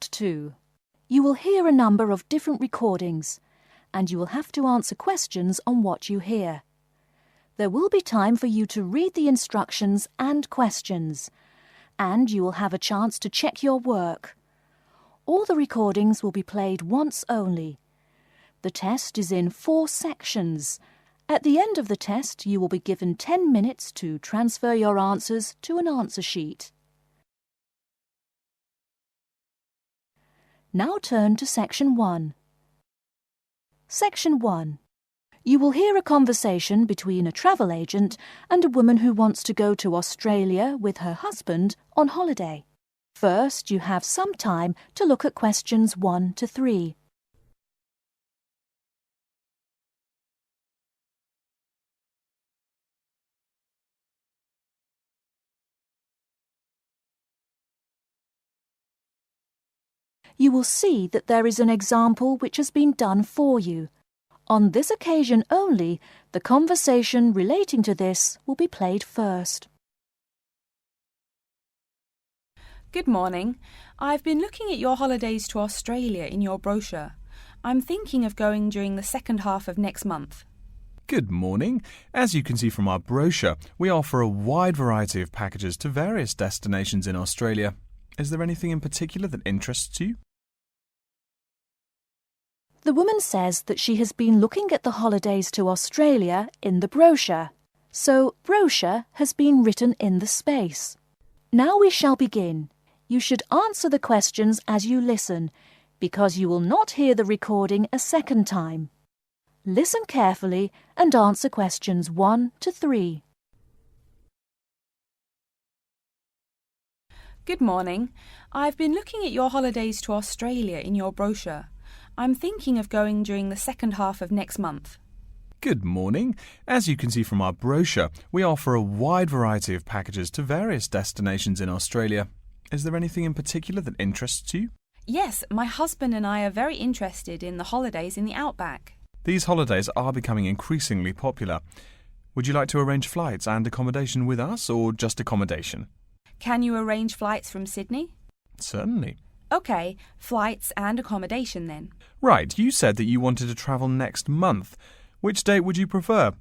Test 2. You will hear a number of different recordings, and you will have to answer questions on what you hear. There will be time for you to read the instructions and questions, and you will have a chance to check your work. All the recordings will be played once only. The test is in 4 sections. At the end of the test, you will be given 10 minutes to transfer your answers to an answer sheet. Now turn to Section 1. Section 1. You will hear a conversation between a travel agent and a woman who wants to go to Australia with her husband on holiday. First, you have some time to look at questions 1 to 3. You will see that there is an example which has been done for you. On this occasion only, the conversation relating to this will be played first. Good morning. I've been looking at your holidays to Australia in your brochure. I'm thinking of going during the second half of next month. Good morning. As you can see from our brochure, we offer a wide variety of packages to various destinations in Australia. Is there anything in particular that interests you? The woman says that she has been looking at the holidays to Australia in the brochure. So, brochure has been written in the space. Now we shall begin. You should answer the questions as you listen, because you will not hear the recording a second time. Listen carefully and answer questions 1 to 3. Good morning. I've been looking at your holidays to Australia in your brochure. I'm thinking of going during the second half of next month. Good morning. As you can see from our brochure, we offer a wide variety of packages to various destinations in Australia. Is there anything in particular that interests you? Yes, my husband and I are very interested in the holidays in the outback. These holidays are becoming increasingly popular. Would you like to arrange flights and accommodation with us, or just accommodation? Can you arrange flights from Sydney? Certainly. OK, flights and accommodation then. Right, you said that you wanted to travel next month. Which date would you prefer?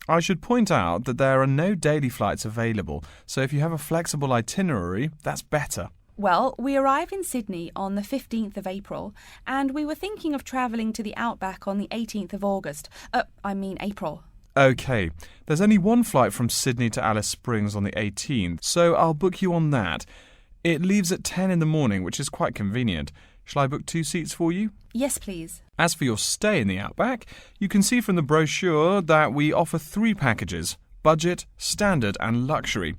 I should point out that there are no daily flights available, so if you have a flexible itinerary, that's better. Well, we arrive in Sydney on the 15th of April, and we were thinking of travelling to the outback on the 18th of August. April. OK, there's only one flight from Sydney to Alice Springs on the 18th, so I'll book you on that. It leaves at 10 in the morning, which is quite convenient. Shall I book 2 seats for you? Yes, please. As for your stay in the outback, you can see from the brochure that we offer 3 packages: budget, standard and luxury.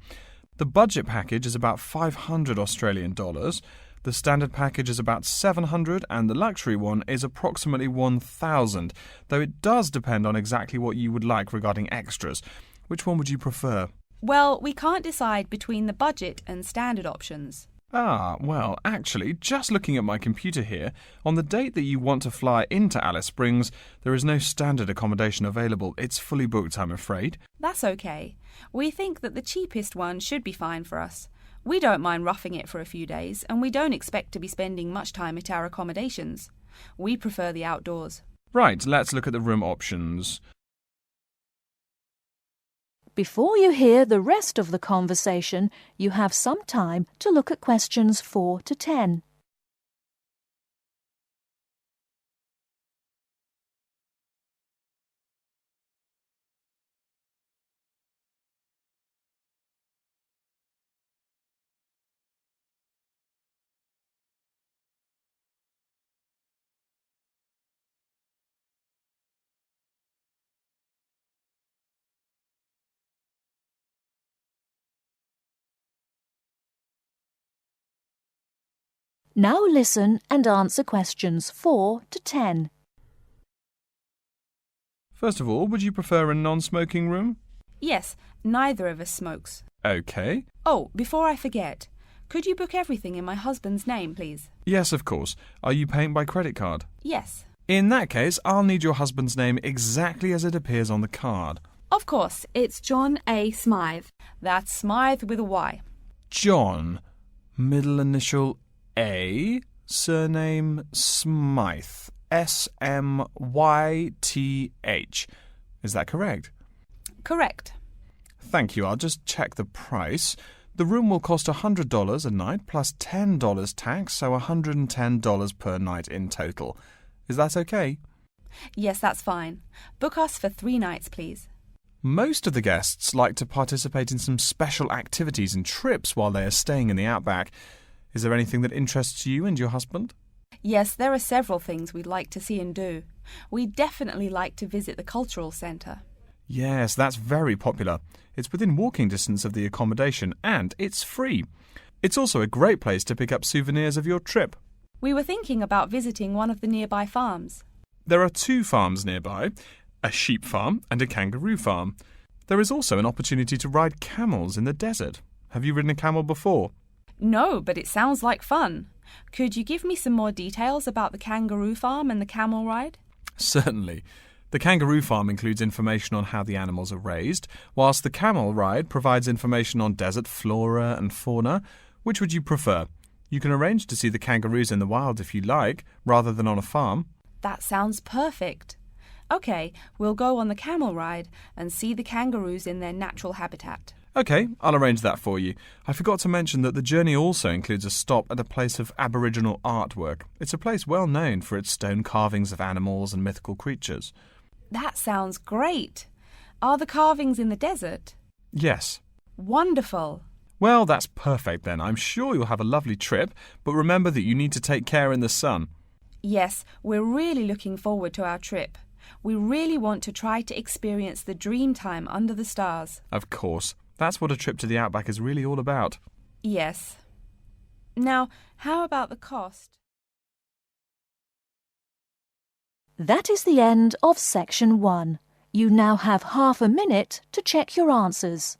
The budget package is about $500 Australian dollars, the standard package is about $700 and the luxury one is approximately $1,000, though it does depend on exactly what you would like regarding extras. Which one would you prefer? Well, we can't decide between the budget and standard options. Well, actually, just looking at my computer here, on the date that you want to fly into Alice Springs, there is no standard accommodation available. It's fully booked, I'm afraid. That's okay. We think that the cheapest one should be fine for us. We don't mind roughing it for a few days, and we don't expect to be spending much time at our accommodations. We prefer the outdoors. Right, let's look at the room options. Before you hear the rest of the conversation, you have some time to look at questions 4 to 10. Now listen and answer questions 4 to 10. First of all, would you prefer a non-smoking room? Yes, neither of us smokes. OK. Oh, before I forget, could you book everything in my husband's name, please? Yes, of course. Are you paying by credit card? Yes. In that case, I'll need your husband's name exactly as it appears on the card. Of course, it's John A. Smythe. That's Smythe with a Y. John. Middle initial A. Surname Smythe. S-M-Y-T-H. Is that correct? Correct. Thank you. I'll just check the price. The room will cost $100 a night plus $10 tax, so $110 per night in total. Is that okay? Yes, that's fine. Book us for 3 nights, please. Most of the guests like to participate in some special activities and trips while they are staying in the outback. Is there anything that interests you and your husband? Yes, there are several things we'd like to see and do. We'd definitely like to visit the cultural centre. Yes, that's very popular. It's within walking distance of the accommodation and it's free. It's also a great place to pick up souvenirs of your trip. We were thinking about visiting one of the nearby farms. There are 2 farms nearby, a sheep farm and a kangaroo farm. There is also an opportunity to ride camels in the desert. Have you ridden a camel before? No, but it sounds like fun. Could you give me some more details about the kangaroo farm and the camel ride? Certainly. The kangaroo farm includes information on how the animals are raised, whilst the camel ride provides information on desert flora and fauna. Which would you prefer? You can arrange to see the kangaroos in the wild if you like, rather than on a farm. That sounds perfect. OK, we'll go on the camel ride and see the kangaroos in their natural habitat. OK, I'll arrange that for you. I forgot to mention that the journey also includes a stop at a place of Aboriginal artwork. It's a place well known for its stone carvings of animals and mythical creatures. That sounds great. Are the carvings in the desert? Yes. Wonderful. Well, that's perfect then. I'm sure you'll have a lovely trip, but remember that you need to take care in the sun. Yes, we're really looking forward to our trip. We really want to try to experience the dream time under the stars. Of course. That's what a trip to the outback is really all about. Yes. Now, how about the cost? That is the end of section 1. You now have half a minute to check your answers.